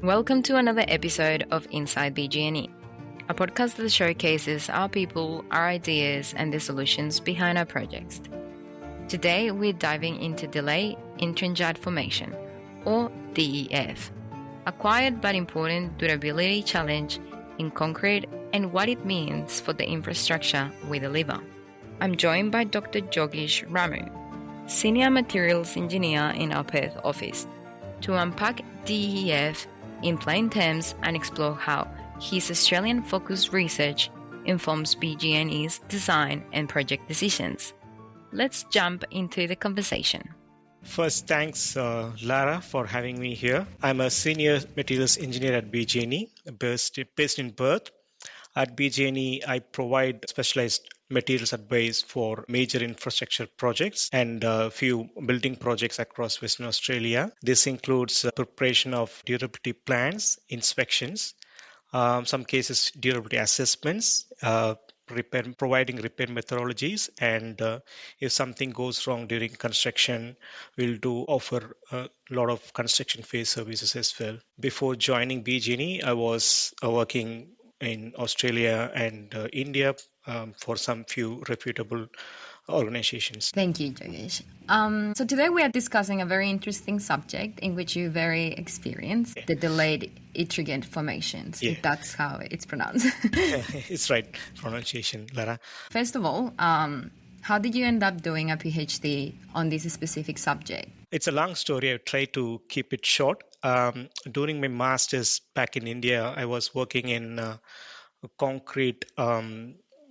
Welcome to another episode of Inside BG&E, a podcast that showcases our people, our ideas, and the solutions behind our projects. Today, we're diving into delay Ettringite formation, or DEF, a quiet but important durability challenge in concrete and what it means for the infrastructure we deliver. I'm joined by Dr. Yogesh Ramu, Senior Materials Engineer in our Perth office, to unpack DEF in plain terms and explore how his Australian-focused research informs BG&E's design and project decisions. Let's jump into the conversation. First, thanks, Lara, for having me here. I'm a senior materials engineer at BG&E, based in Perth. At BG&E, I provide specialized materials advice for major infrastructure projects and a few building projects across Western Australia. This includes preparation of durability plans, inspections, some cases durability assessments, providing repair methodologies, and if something goes wrong during construction, we'll offer a lot of construction phase services as well. Before joining BG&E, I was working in Australia and India for some few reputable organizations. Thank you, Yogesh. So today we are discussing a very interesting subject in which you're very experienced, the delayed Ettringite formations, if that's how it's pronounced. It's right pronunciation, Lara. First of all, how did you end up doing a PhD on this specific subject? It's a long story. I try to keep it short. During my master's back in India, I was working in concrete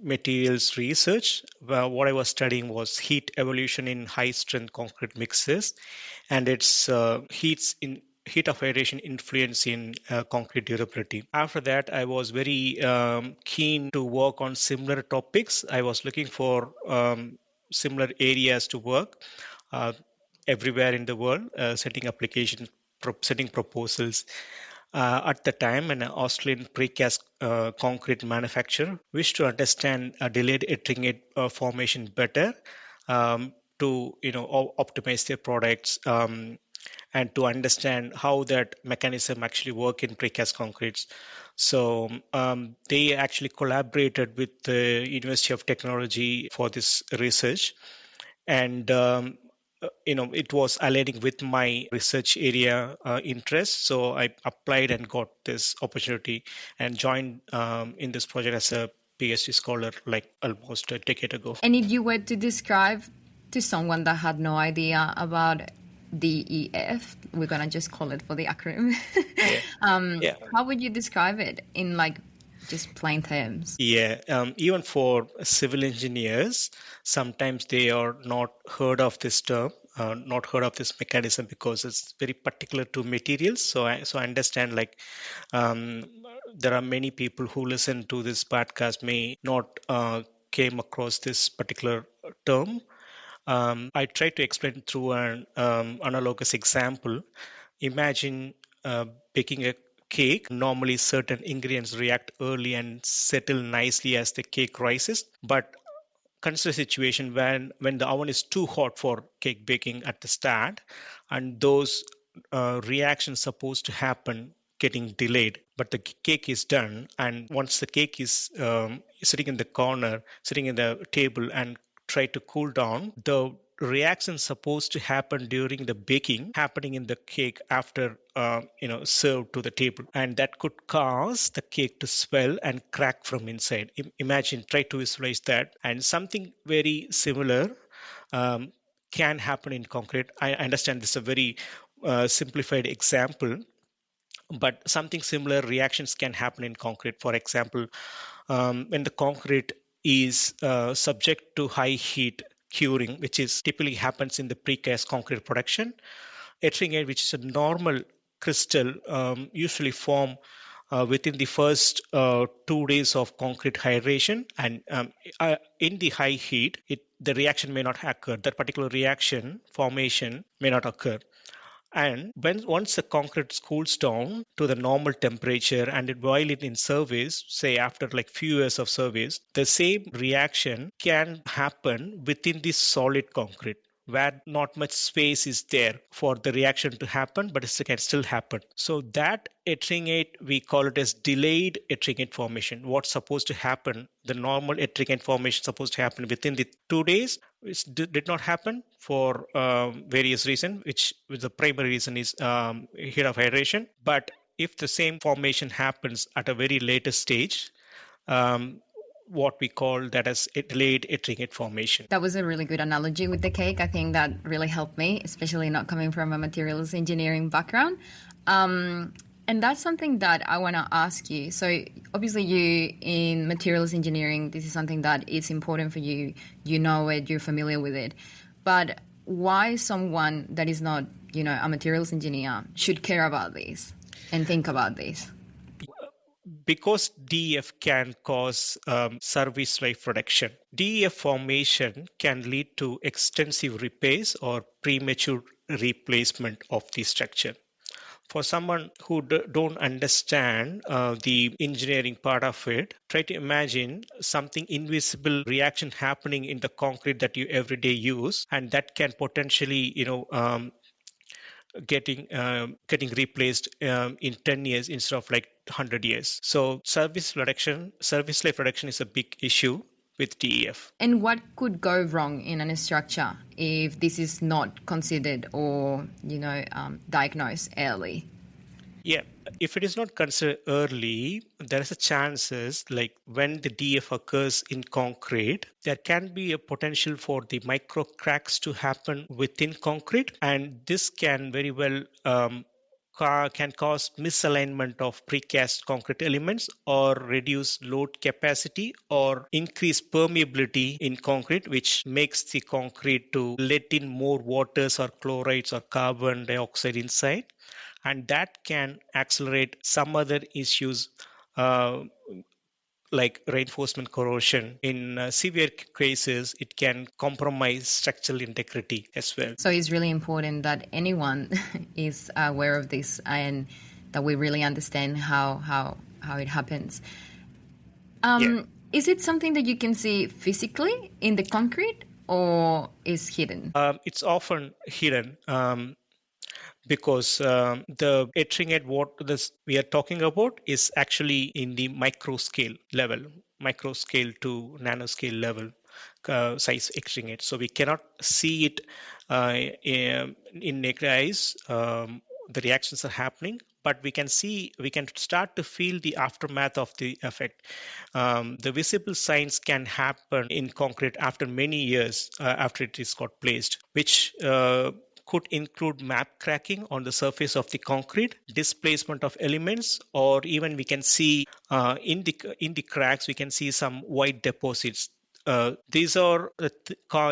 materials research. What I was studying was heat evolution in high-strength concrete mixes and its heat of aeration influence in concrete durability. After that, I was very keen to work on similar topics. I was looking for similar areas to work everywhere in the world, setting applications, setting proposals. At the time, an Australian precast concrete manufacturer wished to understand a delayed Ettringite formation better to optimize their products and to understand how that mechanism actually work in precast concretes. So they actually collaborated with the University of Technology for this research, and it was aligning with my research area interest. So I applied and got this opportunity and joined in this project as a PhD scholar like almost a decade ago. And if you were to describe to someone that had no idea about DEF, we're going to just call it for the acronym, how would you describe it in just plain terms? Even for civil engineers, sometimes they are not heard of this term, not heard of this mechanism because it's very particular to materials. So I understand there are many people who listen to this podcast may not came across this particular term. I try to explain through an analogous example. Imagine baking a cake. Normally, certain ingredients react early and settle nicely as the cake rises. But consider a situation when the oven is too hot for cake baking at the start, and those reactions supposed to happen getting delayed. But the cake is done, and once the cake is sitting in the corner, sitting in the table, and try to cool down, the reaction supposed to happen during the baking happening in the cake after served to the table, and that could cause the cake to swell and crack from inside. Imagine, try to visualize that, and something very similar can happen in concrete. I understand this is a very simplified example, but something similar reactions can happen in concrete. For example, when the concrete is subject to high heat curing, which is typically happens in the precast concrete production, Ettringite, which is a normal crystal, usually form within the first 2 days of concrete hydration, and in the high heat, the reaction may not occur. That particular reaction formation may not occur. And once the concrete cools down to the normal temperature and while it in service, say after few years of service, the same reaction can happen within the solid concrete. where not much space is there for the reaction to happen, but it can still happen. So that Ettringite, we call it as delayed Ettringite formation. What's supposed to happen, the normal Ettringite formation supposed to happen within the 2 days, which did not happen for various reasons, which the primary reason is heat of hydration. But if the same formation happens at a very later stage, um, what we call that as a delayed Ettringite formation. That was a really good analogy with the cake. I think that really helped me, especially not coming from a materials engineering background. And that's something that I want to ask you. So obviously you in materials engineering, this is something that is important for you. You know it, you're familiar with it. But why someone that is not, a materials engineer should care about this and think about this? Because DEF can cause service life reduction. DEF formation can lead to extensive repairs or premature replacement of the structure. For someone who don't understand the engineering part of it, try to imagine something invisible reaction happening in the concrete that you everyday use, and that can potentially, getting replaced in 10 years instead of like 100 years. So service life reduction is a big issue with DEF. And what could go wrong in a structure if this is not considered or, diagnosed early? Yeah, if it is not considered early, there is a chances like when the DF occurs in concrete, there can be a potential for the micro cracks to happen within concrete, and this can very well can cause misalignment of precast concrete elements or reduce load capacity or increase permeability in concrete, which makes the concrete to let in more waters or chlorides or carbon dioxide inside, and that can accelerate some other issues uh, like reinforcement corrosion. In severe cases, it can compromise structural integrity as well. So it's really important that anyone is aware of this and that we really understand how it happens. Is it something that you can see physically in the concrete or is hidden? It's often hidden. Because the Ettringite what this we are talking about is actually in the micro scale to nanoscale level size Ettringite. So we cannot see it in naked eyes. The reactions are happening, but we can start to feel the aftermath of the effect. The visible signs can happen in concrete after many years after it is got placed, which could include map cracking on the surface of the concrete, displacement of elements, or even we can see in the cracks we can see some white deposits. These are the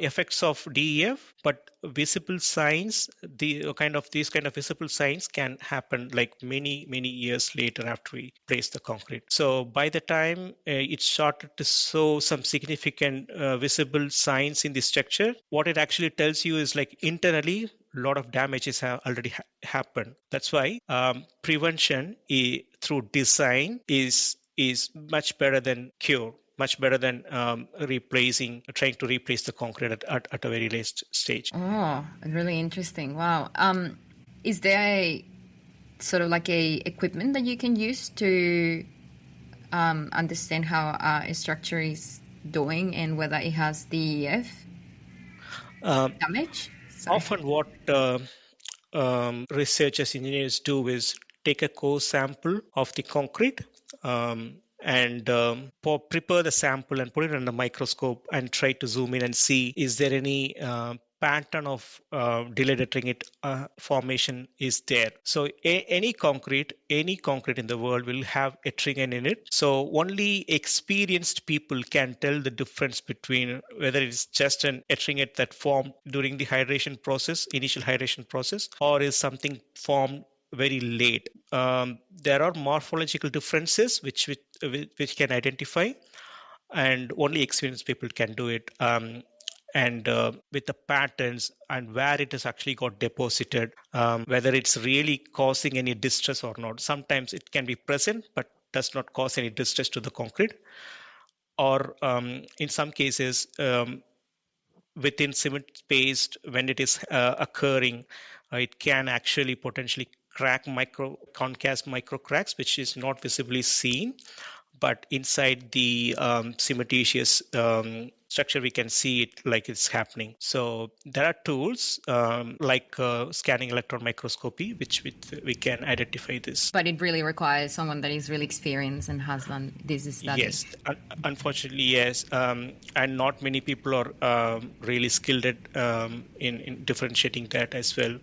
effects of DEF, but visible signs, these kind of visible signs can happen like many years later after we place the concrete. So by the time it started to show some significant visible signs in the structure, what it actually tells you is like internally a lot of damages have already happened. That's why prevention through design is much better than cure, much better than trying to replace the concrete at a very late stage. Oh, really interesting. Wow. Is there a sort of like a equipment that you can use to understand how a structure is doing and whether it has DEF damage? Sorry. Often what researchers, engineers do is take a core sample of the concrete and prepare the sample and put it under the microscope and try to zoom in and see is there any pattern of delayed Ettringite formation is there. So any concrete in the world will have Ettringite in it. So only experienced people can tell the difference between whether it's just an Ettringite that formed during the initial hydration process, or is something formed very late. There are morphological differences which can identify, and only experienced people can do it. And with the patterns and where it has actually got deposited, whether it's really causing any distress or not. Sometimes it can be present but does not cause any distress to the concrete, or in some cases within cement paste, when it is occurring, it can actually potentially crack concave micro cracks, which is not visibly seen, but inside the cementitious structure, we can see it like it's happening. So there are tools like scanning electron microscopy, which we can identify this. But it really requires someone that is really experienced and has done this study. Yes, unfortunately, yes. And not many people are really skilled at in differentiating that as well.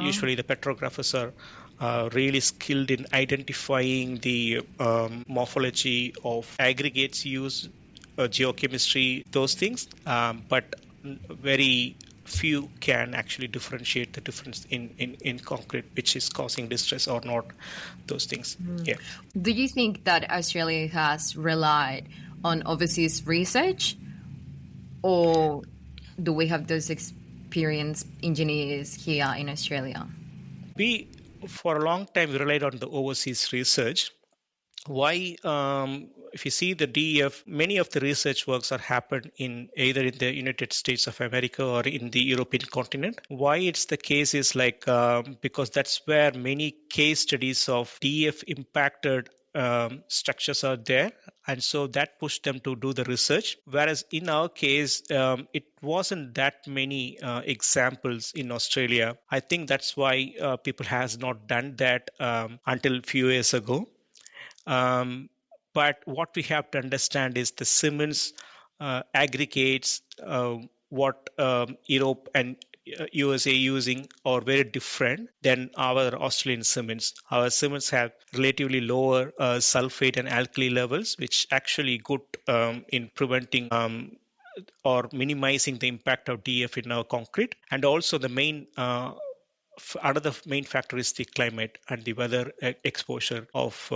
Usually the petrographers are really skilled in identifying the morphology of aggregates used, geochemistry, those things, but very few can actually differentiate the difference in concrete, which is causing distress or not, those things. Yeah. Do you think that Australia has relied on overseas research, or do we have those experienced engineers here in Australia? We, for a long time, we relied on the overseas research. Why? If you see the DEF, many of the research works are happened in either in the United States of America or in the European continent. Why it's the case is like because that's where many case studies of DEF impacted structures are there, and so that pushed them to do the research. Whereas in our case, it wasn't that many examples in Australia. I think that's why people has not done that until few years ago. But what we have to understand is the cements, aggregates, what Europe and USA using are very different than our Australian cements. Our cements have relatively lower sulfate and alkali levels, which actually good in preventing or minimizing the impact of DF in our concrete. And also the main another main factor is the climate and the weather exposure of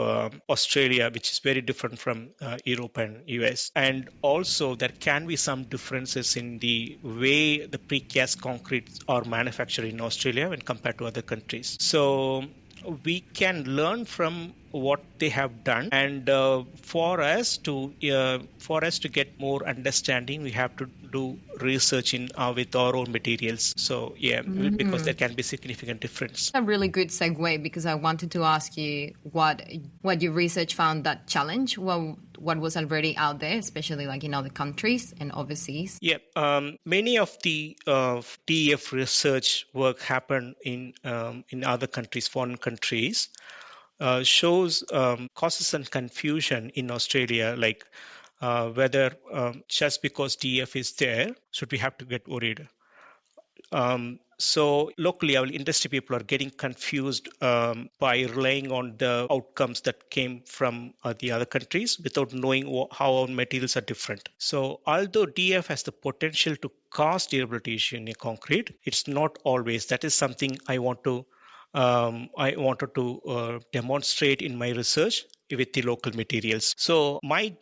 Australia, which is very different from Europe and US. And also there can be some differences in the way the precast concretes are manufactured in Australia when compared to other countries. So we can learn from what they have done, and for us to get more understanding, we have to do research in with our own materials. So because there can be significant difference. A really good segue, because I wanted to ask you what your research found that challenge. What was already out there, especially like in other countries and overseas? Many of the DEF research work happened in other countries, foreign countries. Shows causes and confusion in Australia, like whether just because DF is there, should we have to get worried? So locally, our industry people are getting confused by relying on the outcomes that came from the other countries without knowing how our materials are different. So although DF has the potential to cause deterioration in concrete, it's not always. That is something I wanted to demonstrate in my research with the local materials. So my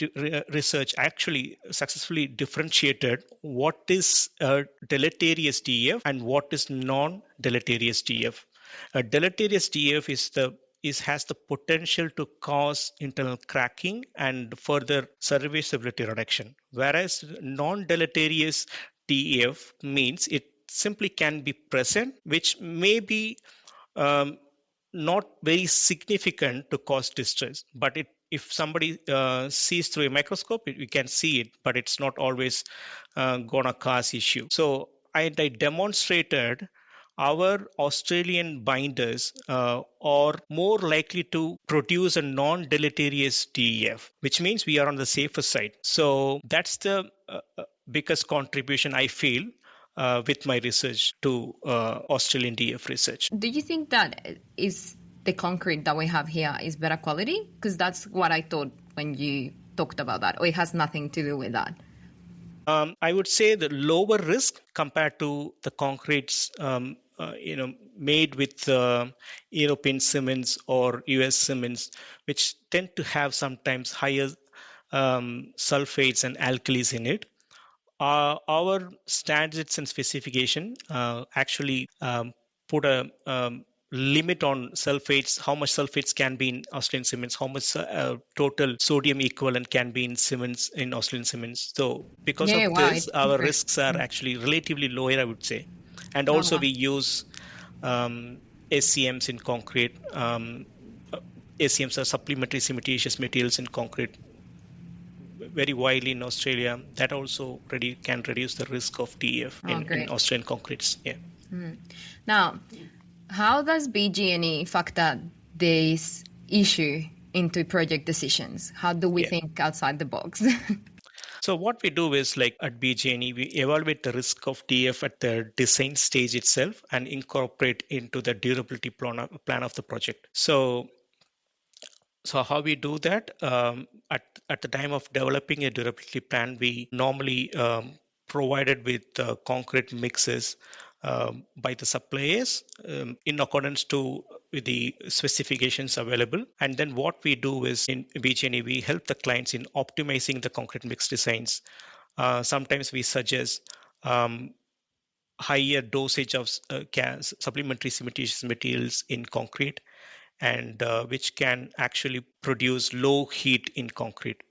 research actually successfully differentiated what is deleterious DEF and what is non-deleterious DEF. Deleterious DEF has the potential to cause internal cracking and further serviceability reduction, whereas non-deleterious DEF means it simply can be present, which may be not very significant to cause distress, but if somebody sees through a microscope, we can see it, but it's not always gonna cause issue. So I demonstrated our Australian binders are more likely to produce a non-deleterious DEF, which means we are on the safer side. So that's the biggest contribution I feel with my research to Australian DF research. Do you think that is the concrete that we have here is better quality? Because that's what I thought when you talked about that, or it has nothing to do with that? I would say the lower risk compared to the concretes made with European cements or US cements, which tend to have sometimes higher sulfates and alkalis in it. Our standards and specification actually put a limit on sulfates, how much sulfates can be in Australian cements, how much total sodium equivalent can be in cements in Australian cements. So because Yeah, of wow, this, it's our different. risks are actually relatively lower, I would say. And Oh, also wow. we use SCMs in concrete. SCMs are supplementary cementitious materials in concrete, very widely in Australia. That also can reduce the risk of DEF Oh, in great. Australian concretes. Yeah. Now, how does BG&E factor this issue into project decisions? How do we Yeah. think outside the box? So what we do is like at BG&E, we evaluate the risk of DF at the design stage itself and incorporate into the durability plan of the project. So how we do that? At the time of developing a durability plan, we normally provided with concrete mixes by the suppliers in accordance to with the specifications available. And then what we do is in BGNE, we help the clients in optimizing the concrete mix designs. Sometimes we suggest higher dosage of supplementary cementitious materials in concrete, and which can actually produce low heat in concrete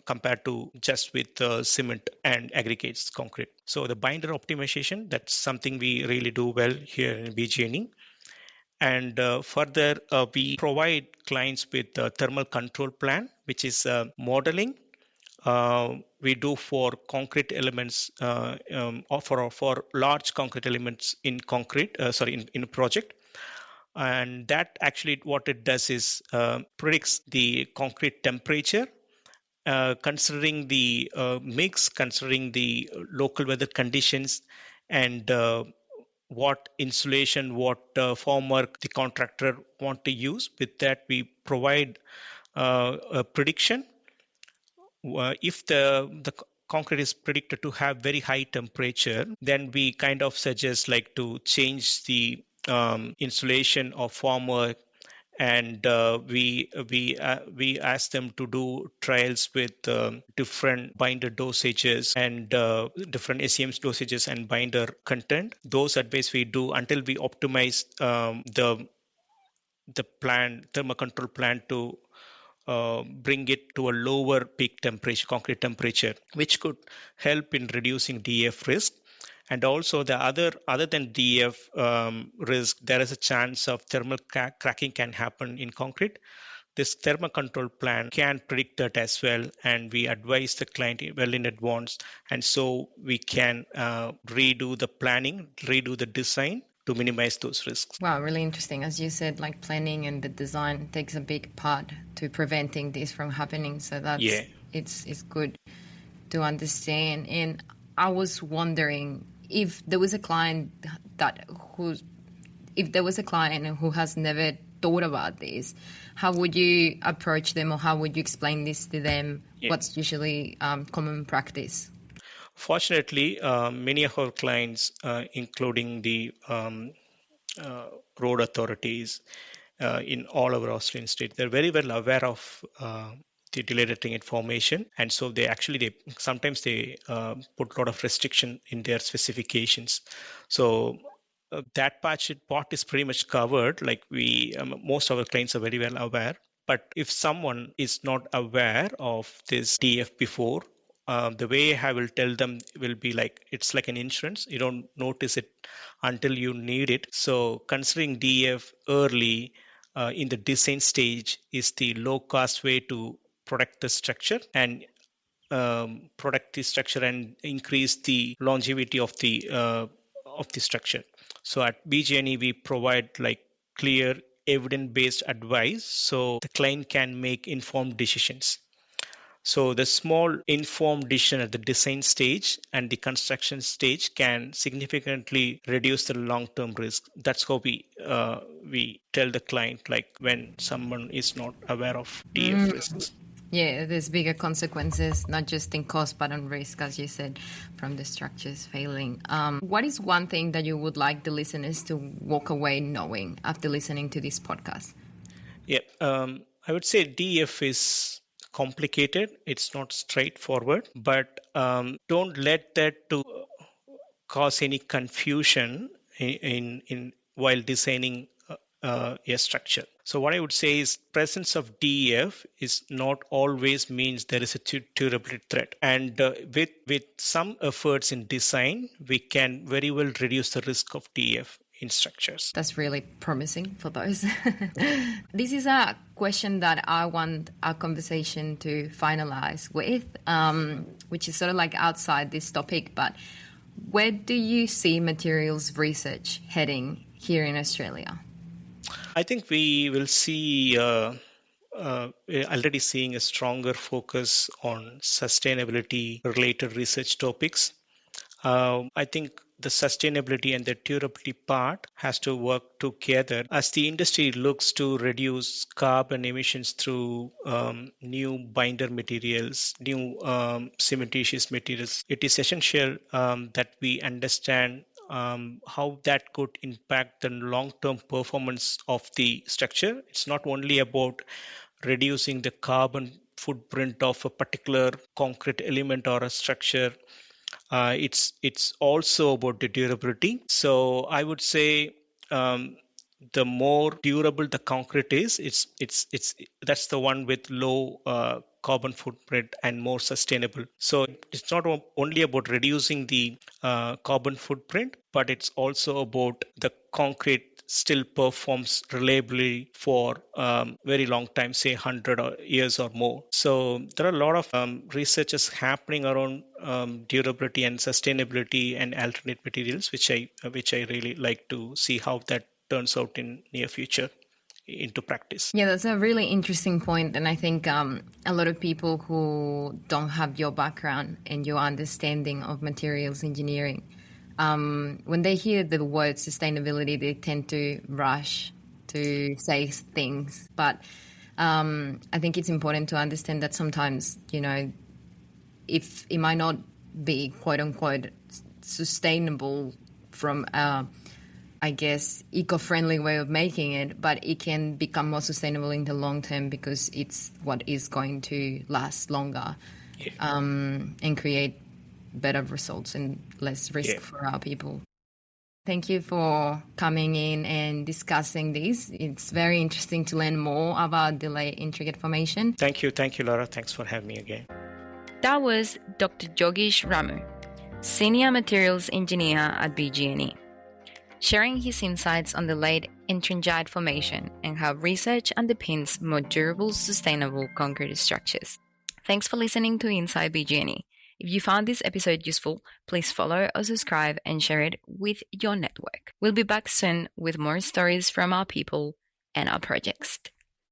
compared to just with cement and aggregates concrete. So the binder optimization, that's something we really do well here in BG&E. And further, we provide clients with a thermal control plan, which is modeling we do for concrete elements or for large concrete elements in concrete in a project. And that actually what it does is predicts the concrete temperature, considering the mix, considering the local weather conditions, and what insulation, what formwork the contractor want to use. With that, we provide a prediction. If the concrete is predicted to have very high temperature, then we kind of suggest like to change the insulation or formwork, and we ask them to do trials with different binder dosages and different SEMs dosages and binder content. Those advice we do until we optimize the plan thermal control plan to bring it to a lower peak temperature, concrete temperature, which could help in reducing DF risk. And also the other than DF risk, there is a chance of thermal cracking can happen in concrete. This thermal control plan can predict that as well, and we advise the client well in advance, and so we can redo the planning, redo the design to minimize those risks. Wow, really interesting. As you said, like planning and the design takes a big part to preventing this from happening. So Yeah. it's good to understand. And I was wondering if there was a client who has never thought about this, how would you approach them, or how would you explain this to them? Yeah. What's usually common practice? Fortunately, many of our clients, including the road authorities in all over Australian states, they're very well aware of the deleterious information, and so they sometimes they put a lot of restriction in their specifications. So that part is pretty much covered. Like most of our clients are very well aware. But if someone is not aware of this DF before, the way I will tell them will be like it's like an insurance. You don't notice it until you need it. So considering DF early in the design stage is the low cost way to protect the structure and increase the longevity of the structure. So at BG&E, we provide like clear evidence-based advice so the client can make informed decisions. So the small informed decision at the design stage and the construction stage can significantly reduce the long-term risk. That's how we tell the client like when someone is not aware of DF risks. Yeah, there's bigger consequences, not just in cost, but on risk, as you said, from the structures failing. What is one thing that you would like the listeners to walk away knowing after listening to this podcast? Yeah, I would say DF is complicated. It's not straightforward, but don't let that to cause any confusion in while designing a structure. So what I would say is presence of DEF is not always means there is a durability threat. And with some efforts in design, we can very well reduce the risk of DEF in structures. That's really promising for those. This is a question that I want our conversation to finalize with, which is sort of like outside this topic, but where do you see materials research heading here in Australia? I think we will see already seeing a stronger focus on sustainability related research topics. I think the sustainability and the durability part has to work together as the industry looks to reduce carbon emissions through new binder materials, new cementitious materials. It is essential that we understand how that could impact the long-term performance of the structure. It's not only about reducing the carbon footprint of a particular concrete element or a structure. It's also about the durability. So I would say the more durable the concrete is, it's that's the one with low carbon footprint and more sustainable. So it's not only about reducing the carbon footprint, but it's also about the concrete still performs reliably for very long time, say 100 years or more. So there are a lot of researches happening around durability and sustainability and alternate materials, which I really like to see how that turns out in near future into practice. Yeah, that's a really interesting point, and I think a lot of people who don't have your background and your understanding of materials engineering, when they hear the word sustainability, they tend to rush to say things. But I think it's important to understand that sometimes, if it might not be quote unquote sustainable from eco-friendly way of making it, but it can become more sustainable in the long term because it's what is going to last longer and create better results and less risk for our people. Thank you for coming in and discussing this. It's very interesting to learn more about deleterious formation. Thank you, Laura. Thanks for having me again. That was Dr. Yogesh Ramu, Senior Materials Engineer at BG&E, sharing his insights on the late Ettringite formation and how research underpins more durable, sustainable concrete structures. Thanks for listening to Inside BG&E. If you found this episode useful, please follow or subscribe and share it with your network. We'll be back soon with more stories from our people and our projects.